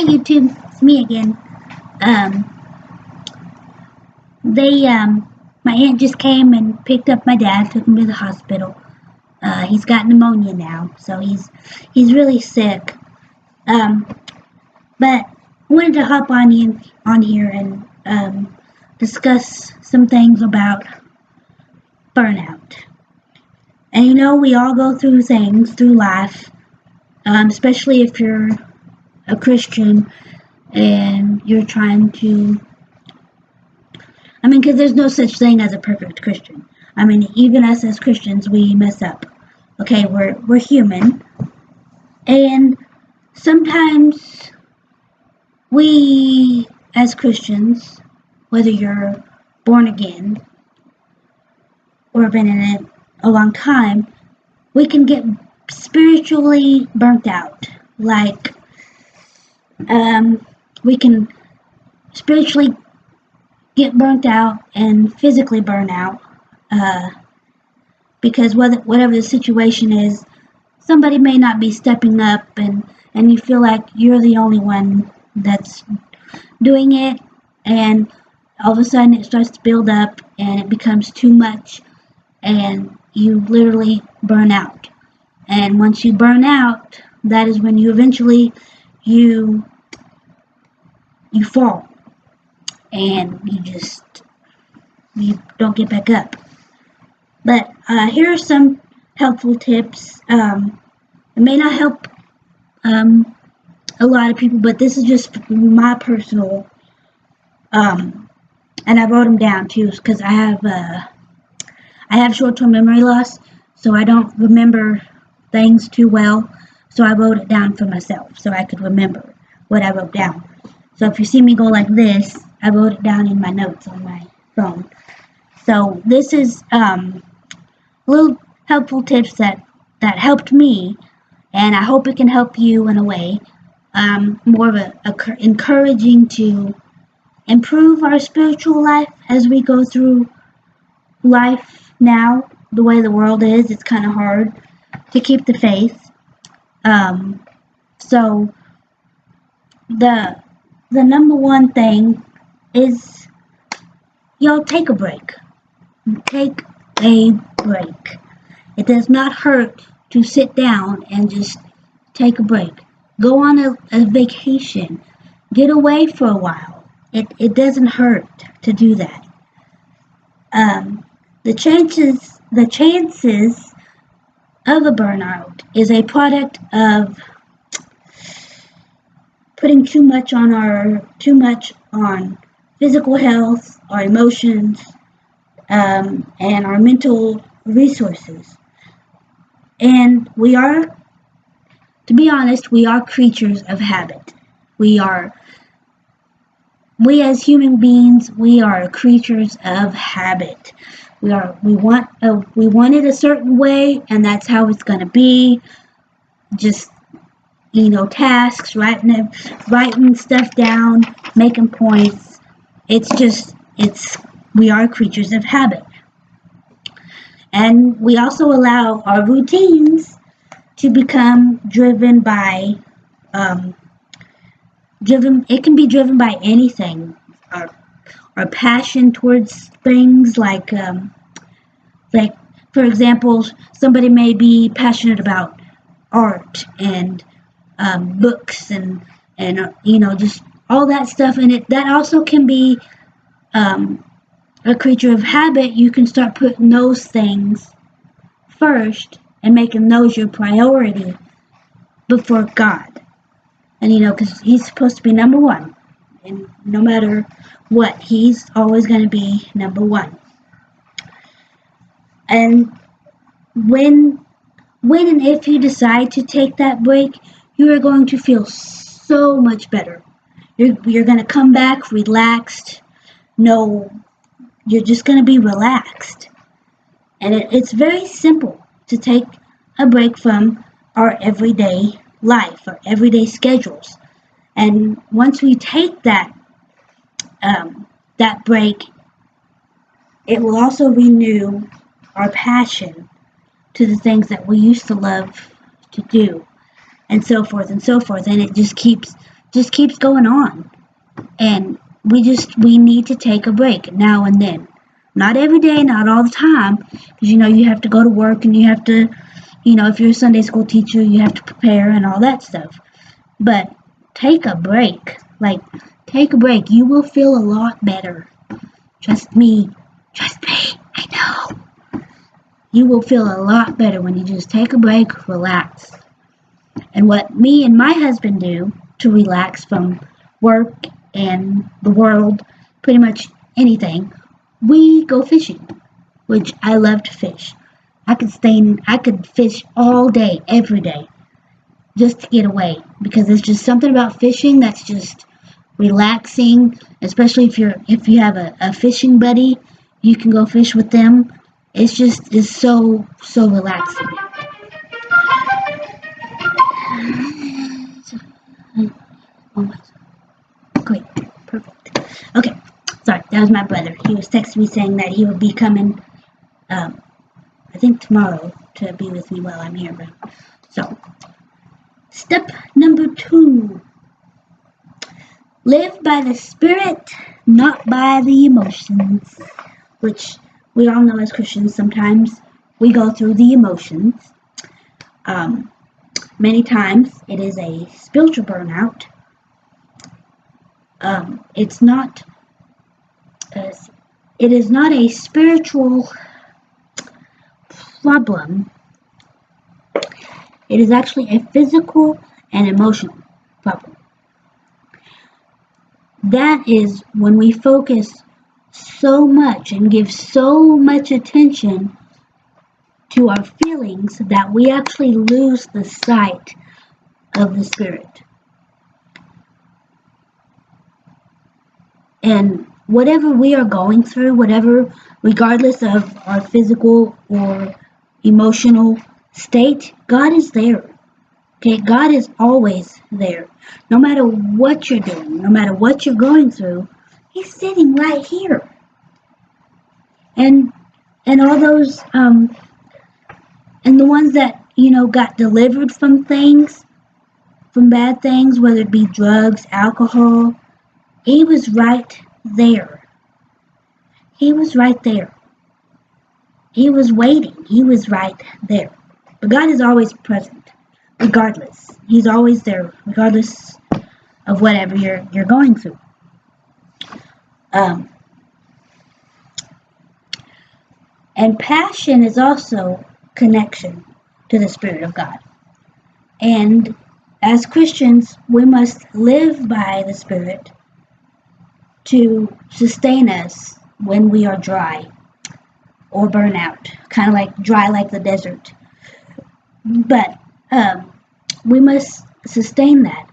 Hi YouTube, it's me again. Um, my aunt just came and picked up my dad, took him to the hospital. He's got pneumonia now, so he's really sick. Um, but I wanted to hop on here and discuss some things about burnout. And we all go through things through life, especially if you're a Christian and you're trying to. Because there's no such thing as a perfect Christian. Even us as Christians, we mess up. Okay, we're human, and sometimes we, as Christians, whether you're born again or been in it a long time, we can get spiritually burnt out. Like, we can spiritually get burnt out and physically burn out because whatever the situation is, somebody may not be stepping up, and you feel like you're the only one that's doing it, and all of a sudden it starts to build up and it becomes too much and you literally burn out. And once you burn out, that is when you eventually you fall and you don't get back up. But here are some helpful tips. It may not help a lot of people, but this is just my personal, and I wrote them down too because I have short-term memory loss, so I don't remember things too well. So I wrote it down for myself so I could remember what I wrote down. So if you see me go like this, I wrote it down in my notes on my phone. So this is little helpful tips that helped me, and I hope it can help you in a way. More of a encouraging to improve our spiritual life as we go through life now. The way the world is, it's kind of hard to keep the faith. So the number one thing is, take a break. Take a break. It does not hurt to sit down and just take a break. Go on a vacation. Get away for a while. It doesn't hurt to do that. The chances of a burnout is a product of putting too much on physical health, our emotions, and our mental resources. And to be honest, we are creatures of habit. We as human beings, we are creatures of habit. We want it a certain way, and that's how it's going to be. Just tasks, writing stuff down, making points. We are creatures of habit. And we also allow our routines to become driven by, it can be driven by anything. Our passion towards things like for example, somebody may be passionate about art and books and just all that stuff, and that also can be a creature of habit. You can start putting those things first and making those your priority before God. And because He's supposed to be number one, and no matter what, He's always going to be number one. And when and if you decide to take that break, you are going to feel so much better. You're going to come back relaxed. You're just going to be relaxed. And it's very simple to take a break from our everyday life, our everyday schedules. And once we take that break, it will also renew our passion to the things that we used to love to do, and so forth and so forth. And it just keeps just keeps going on. And we need to take a break now and then. Not every day, not all the time, because you have to go to work and you have to, if you're a Sunday school teacher, you have to prepare and all that stuff. But take a break. Like, take a break. You will feel a lot better. Trust me. Trust me. I know. You will feel a lot better when you just take a break, relax. And what me and my husband do to relax from work and the world, pretty much anything, we go fishing, which I love to fish. I could fish all day, every day, just to get away, because there's just something about fishing that's just relaxing, especially if you have a fishing buddy, you can go fish with them. It's so relaxing. Oh my, great, perfect. Okay, sorry, that was my brother. He was texting me saying that he would be coming, I think tomorrow, to be with me while I'm here. So, step number 2. Live by the Spirit, not by the emotions. Which we all know as Christians, sometimes we go through the emotions. Many times it is a spiritual burnout. It is not a spiritual problem. It is actually a physical and emotional problem. That is when we focus so much and give so much attention to our feelings that we actually lose the sight of the Spirit. And whatever we are going through, regardless of our physical or emotional state, God is there. Okay, God is always there. No matter what you're doing, no matter what you're going through, He's sitting right here. And all those and the ones that got delivered from bad things, whether it be drugs, alcohol, He was right there. He was right there. He was waiting. He was right there. But God is always present, regardless. He's always there, regardless of whatever you're going through. And passion is also connection to the Spirit of God. And as Christians, we must live by the Spirit to sustain us when we are dry or burn out, kind of like dry like the desert. But we must sustain that.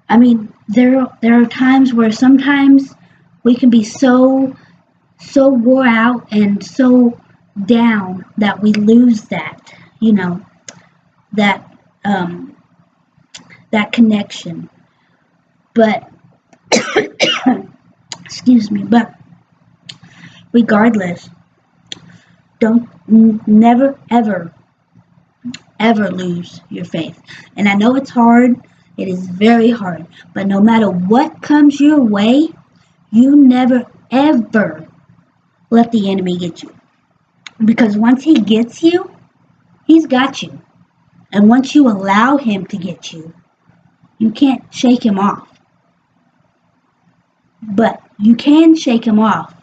I mean, there are times where sometimes we can be so wore out and so down that we lose that, that connection. But excuse me, but regardless, never ever lose your faith. And I know it's hard. It is very hard. But no matter what comes your way, you never ever let the enemy get you. Because once he gets you, he's got you. And once you allow him to get you, you can't shake him off. But you can shake him off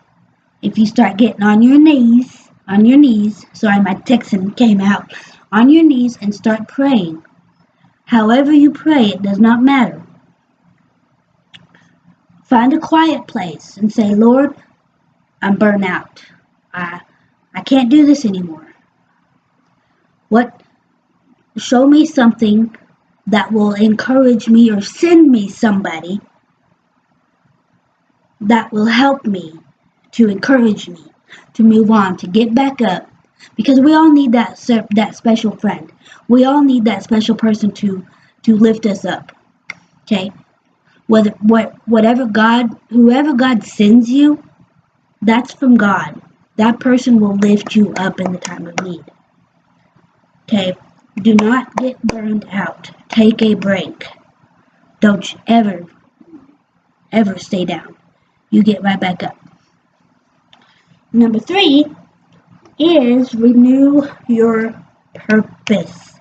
if you start getting on your knees. Sorry, my Texan came out. On your knees and start praying. However you pray, it does not matter. Find a quiet place and say, Lord, I'm burnt out. I can't do this anymore. Show me something that will encourage me, or send me somebody that will help me, to encourage me to move on, to get back up. Because we all need that special friend. We all need that special person to lift us up. Okay? Whoever God sends you, that's from God. That person will lift you up in the time of need. Okay? Do not get burned out. Take a break. don't you ever stay down. You get right back up. Number 3 is renew your purpose.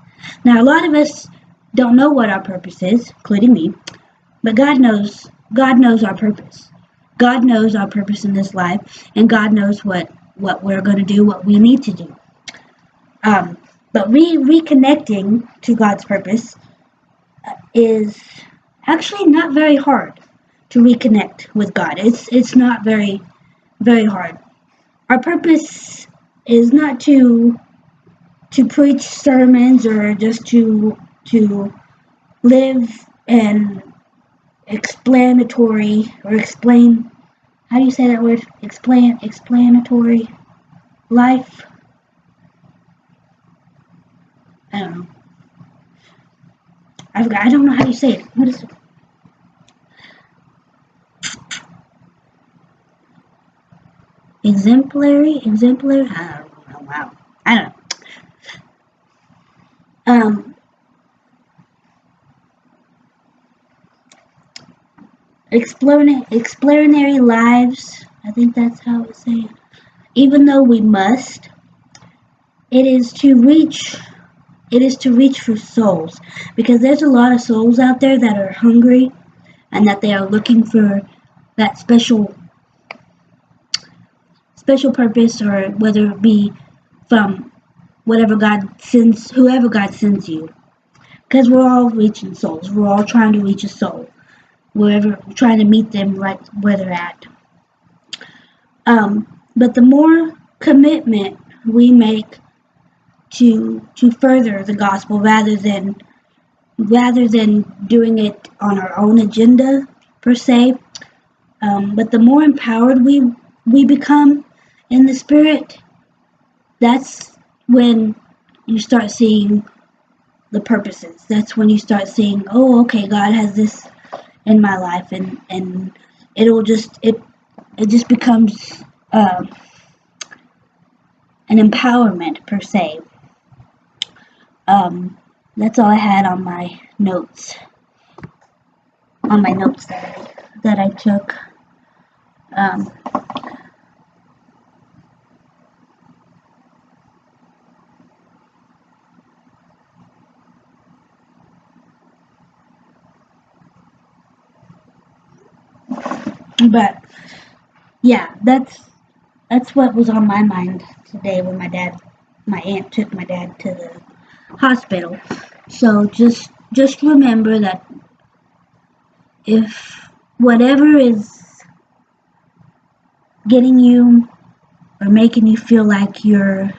Now, a lot of us don't know what our purpose is, including me, but God knows. God knows our purpose. God knows our purpose in this life, and God knows what we're going to do, what we need to do. But reconnecting to God's purpose is actually not very hard to reconnect with God. It's not very hard. Our purpose is not to preach sermons or just to live an explanatory or explain, how do you say that word, explanatory life. I don't know. I don't know how you say it. What is it? Exemplary. I don't know. Wow. I don't know. Explanatory lives. I think that's how it's saying. Even though we must, it is to reach. It is to reach for souls, because there's a lot of souls out there that are hungry and that they are looking for that special purpose, or whether it be from whoever God sends you. Because we're all reaching souls. We're all trying to reach a soul. We're trying to meet them right where they're at. But the more commitment we make to further the gospel, rather than doing it on our own agenda per se, but the more empowered we become in the Spirit, that's when you start seeing the purposes. That's when you start seeing, oh, okay, God has this in my life, and it just becomes an empowerment per se. That's all I had on my notes. That I took. But yeah, that's what was on my mind today when my aunt took my dad to the hospital. So just remember that if whatever is getting you or making you feel like you're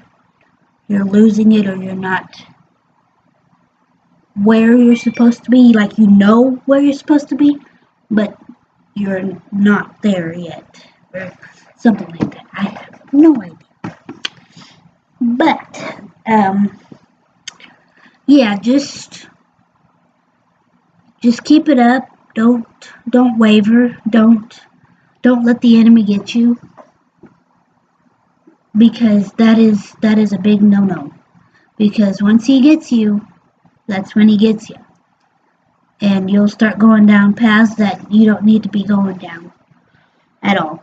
losing it, or you're not where you're supposed to be, like you know where you're supposed to be, but you're not there yet, or something like that. I have no idea. But yeah, just keep it up. Don't waver. Don't let the enemy get you, because that is a big no-no. Because once he gets you, that's when he gets you. And you'll start going down paths that you don't need to be going down at all.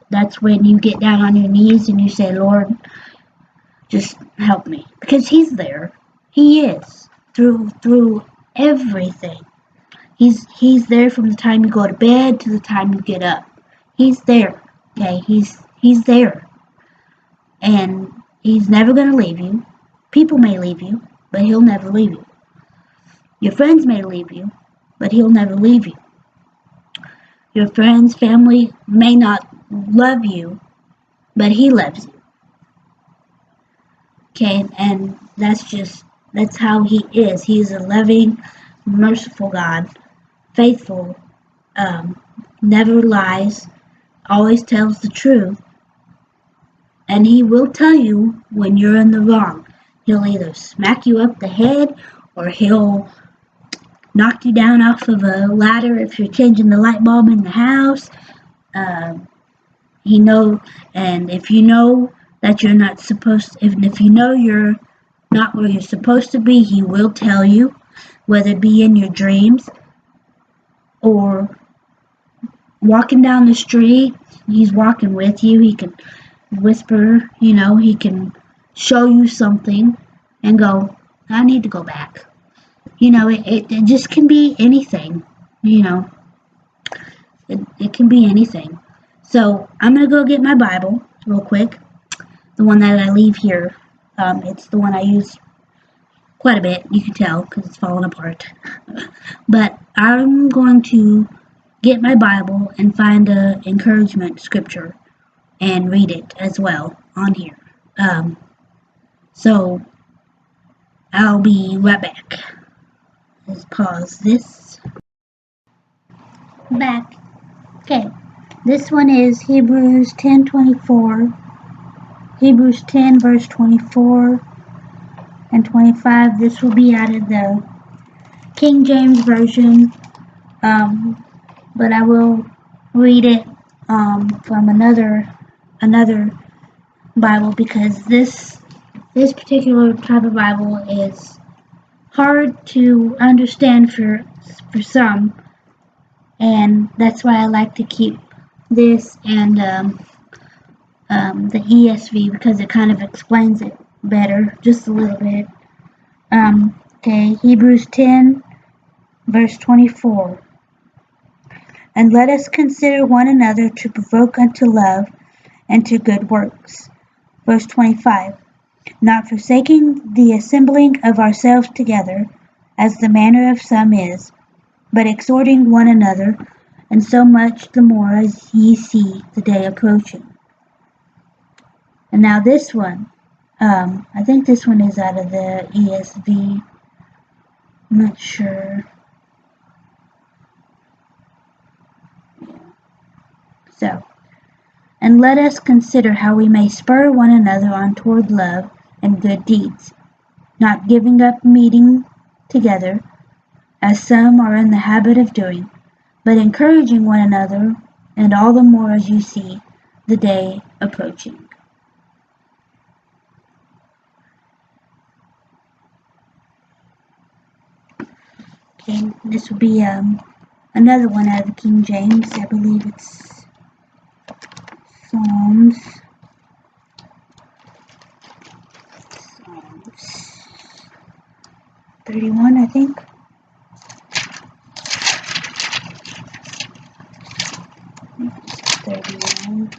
That's when you get down on your knees and you say, Lord, just help me. Because he's there. He is. Through everything. He's there from the time you go to bed to the time you get up. He's there. Okay? He's there. And he's never going to leave you. People may leave you, but he'll never leave you. Your friends may leave you, but he'll never leave you. Your friends, family may not love you, but he loves you. Okay, and that's how he is. He is a loving, merciful God, faithful, never lies, always tells the truth, and he will tell you when you're in the wrong. He'll either smack you up the head, or he'll knock you down off of a ladder if you're changing the light bulb in the house. And if you know that you're not supposed to, if you know you're not where you're supposed to be, he will tell you, whether it be in your dreams. or walking down the street, he's walking with you. He can whisper, he can show you something and go, I need to go back. It just can be anything, you know, it can be anything. So I'm going to go get my Bible real quick, the one that I leave here. It's the one I use quite a bit, you can tell because it's falling apart. But I'm going to get my Bible and find a encouragement scripture and read it as well on here. So I'll be right back. Let's pause this. Back. Okay. This one is Hebrews 10:24. Hebrews 10 verse 24 and 25. This will be out of the King James Version. But I will read it from another Bible because this particular type of Bible is hard to understand for some, and that's why I like to keep this and the ESV because it kind of explains it better, just a little bit. Okay, Hebrews 10, verse 24. And let us consider one another to provoke unto love and to good works. Verse 25. Not forsaking the assembling of ourselves together, as the manner of some is, but exhorting one another, and so much the more as ye see the day approaching. And now this one, I think this one is out of the ESV. I'm not sure. So, and let us consider how we may spur one another on toward love and good deeds, not giving up meeting together, as some are in the habit of doing, but encouraging one another, and all the more as you see the day approaching. Okay, this will be another one out of the King James. I believe it's Psalms 31, I think. It's 31.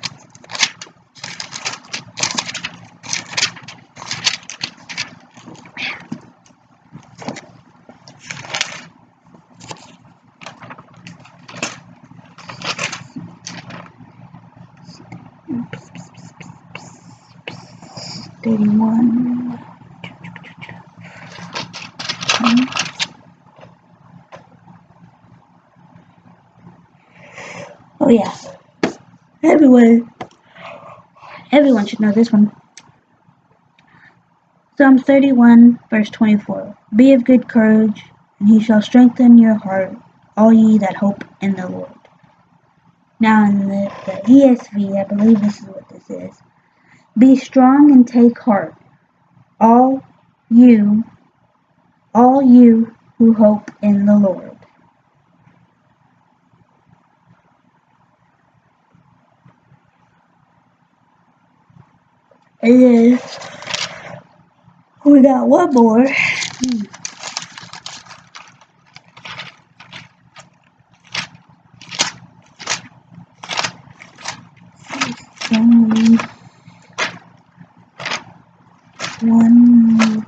Oops. 31. Oh yeah, everyone should know this one. Psalms 31, verse 24. Be of good courage, and he shall strengthen your heart, all ye that hope in the Lord. Now in the ESV, I believe this is what this is. Be strong and take heart, all you who hope in the Lord. And then we got one more. One.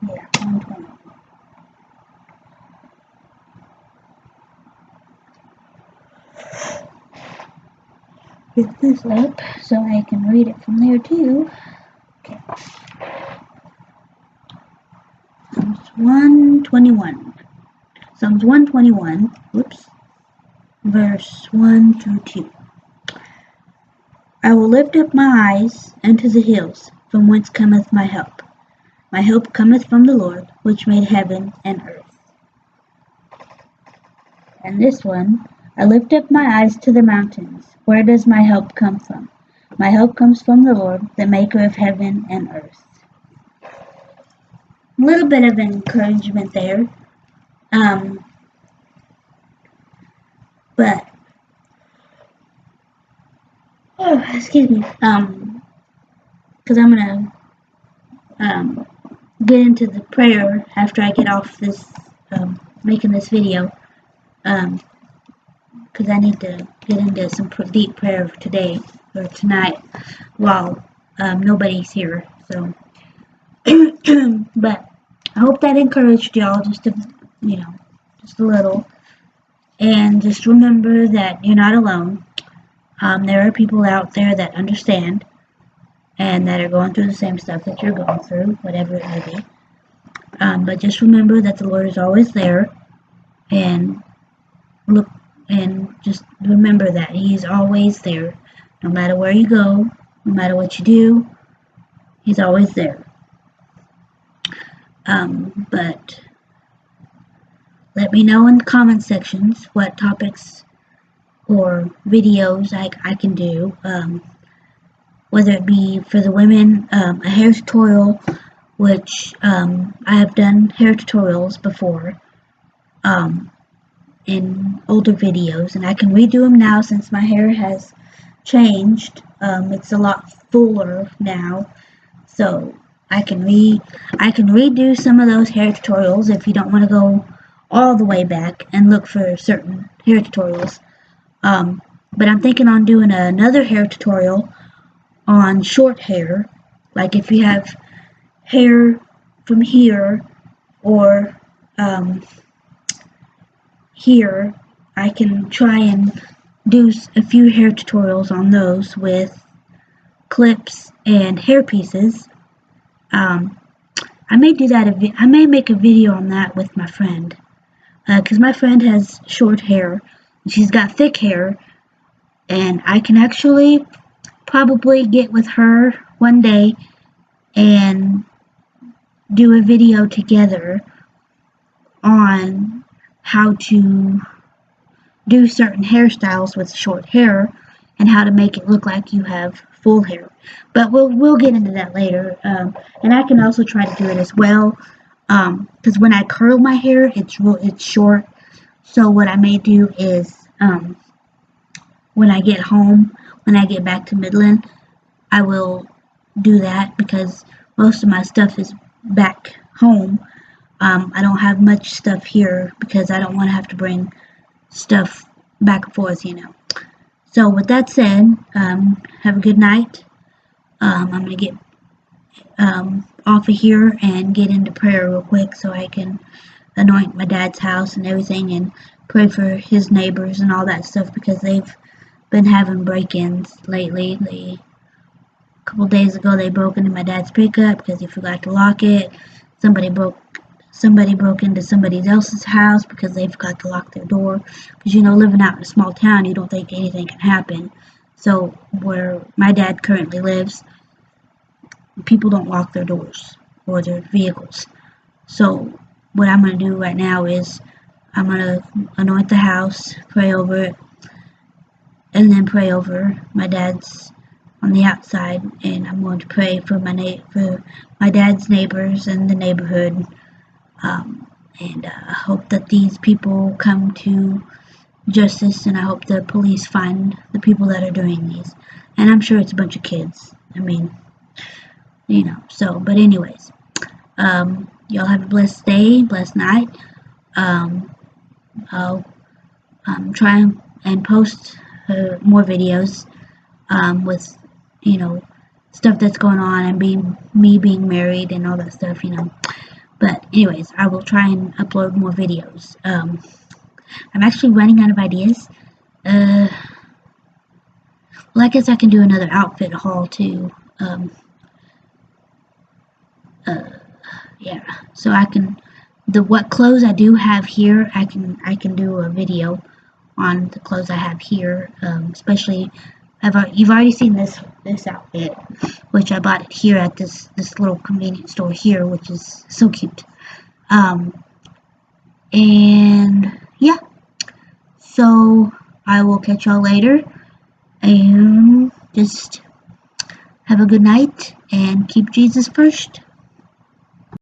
Yeah, 120. Pick this up so I can read it from there too. Okay. Psalms 121. Psalms 121, verse 1 through 2. I will lift up my eyes unto the hills, from whence cometh my help. My help cometh from the Lord, which made heaven and earth. And this one, I lift up my eyes to the mountains. Where does my help come from? My help comes from the Lord, the maker of heaven and earth. A little bit of encouragement there. But excuse me. Because I'm gonna get into the prayer after I get off this making this video. Because I need to get into some deep prayer today or tonight while nobody's here. So, but I hope that encouraged y'all just just a little. And just remember that you're not alone. There are people out there that understand and that are going through the same stuff that you're going through, whatever it may be. But just remember that the Lord is always there, and just remember that He's always there, no matter where you go, no matter what you do. He's always there. But let me know in the comment sections what topics or videos I can do, whether it be for the women, a hair tutorial, which I have done hair tutorials before in older videos, and I can redo them now since my hair has changed. It's a lot fuller now, so I can redo some of those hair tutorials if you don't want to go all the way back and look for certain hair tutorials. But I'm thinking on doing another hair tutorial on short hair, like if you have hair from here or here, I can try and do a few hair tutorials on those with clips and hair pieces. I may do that. I may make a video on that with my friend, because my friend has short hair. She's got thick hair, and I can actually probably get with her one day and do a video together on how to do certain hairstyles with short hair and how to make it look like you have full hair. But we'll get into that later. And I can also try to do it as well, because when I curl my hair, it's short. So what I may do is when I get home, when I get back to Midland, I will do that because most of my stuff is back home. I don't have much stuff here because I don't want to have to bring stuff back and forth, So with that said, have a good night. I'm going to get off of here and get into prayer real quick so I can anoint my dad's house and everything and pray for his neighbors and all that stuff because they've been having break-ins lately. A couple days ago they broke into my dad's pickup because he forgot to lock it. Somebody broke into somebody else's house because they forgot to lock their door. Because living out in a small town, you don't think anything can happen. So where my dad currently lives, people don't lock their doors or their vehicles. So what I'm going to do right now is I'm going to anoint the house, pray over it, and then pray over my dad's on the outside, and I'm going to pray for my dad's neighbors and the neighborhood, and I hope that these people come to justice, and I hope the police find the people that are doing these. And I'm sure it's a bunch of kids. I mean, so, but anyways, y'all have a blessed day, blessed night. I'll try and post more videos with stuff that's going on and me being married and all that stuff, But anyways, I will try and upload more videos. I'm actually running out of ideas. Well, I guess I can do another outfit haul too. Yeah. So I can what clothes I do have here. I can do a video on the clothes I have here. Especially, you've already seen this outfit, which I bought it here at this little convenience store here, which is so cute. And yeah, so I will catch y'all later. And just have a good night and keep Jesus first.